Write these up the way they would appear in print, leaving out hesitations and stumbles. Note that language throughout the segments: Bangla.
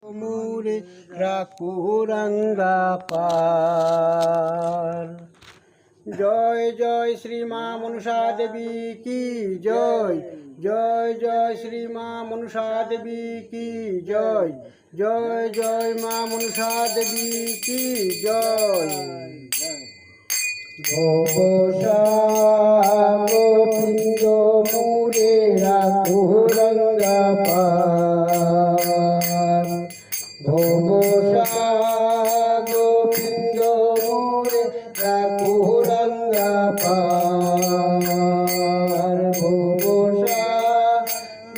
মুরে রাকুরাঙ্গা পার। জয় জয় শ্রী মা মনসা দেবী কি জয়, জয় জয় শ্রী মা মনসা দেবী কি জয়, জয় জয় মা মনসা দেবী কি জয়। গোপিন্দ মুরে রাকুরাঙ্গা পার। গোপিন্দ মোরে রাকুরাঙ্গা পার।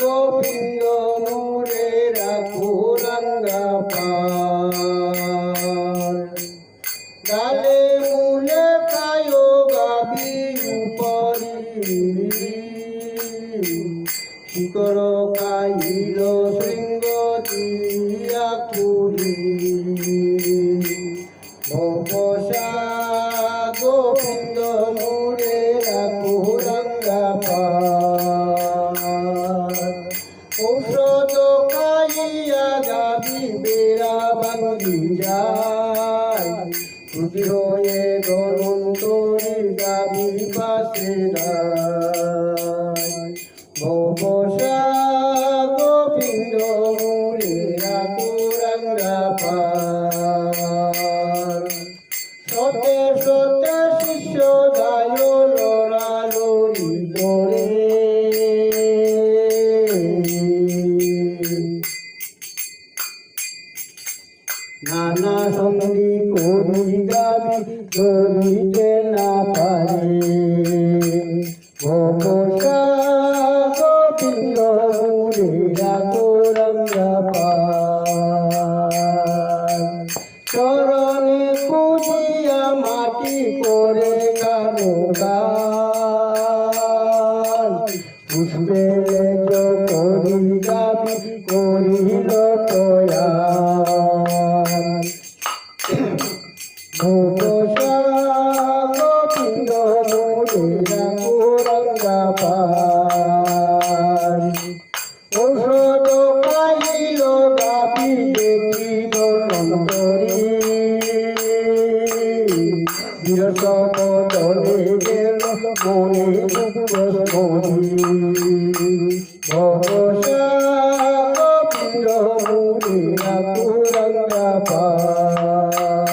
গোপিন্দ মোরে রাকুরাঙ্গা পার। ডালে মূলে খায় গাবি উপরি, শিকর খাইল শৃঙ্গ দিয়া কুড়ি। গোপিন্দ মোরে রাকুরাঙ্গা পার। ঔষধ খাইয়া গাবি বেড়া ভাঙ্গি যায়, খুশি হয়ে ধনন্তরী গাবি পাশে দায়। গোপিন্দ মোরে রাকুরাঙ্গা পার। সতে সতে শিষ্য দায় লড়ালড়ি করে, নানা সঙ্গী করি গাবি ধরিতে না পারে। গোপিন্দ মোরে রাকুরাঙ্গা পার। চরণে খুঁজিয়া মাটি করে কানো গান, পুষ্পে করি গাবি করিল তয়ান। গোপিন্দ মোরে রাকুরাঙ্গা পার। ঔষধ খাইল গাবি দেখিল নন্তরী, বিরসমদলে গেল মনে গোপিন্দ মোরে রাকুরাঙ্গা পার।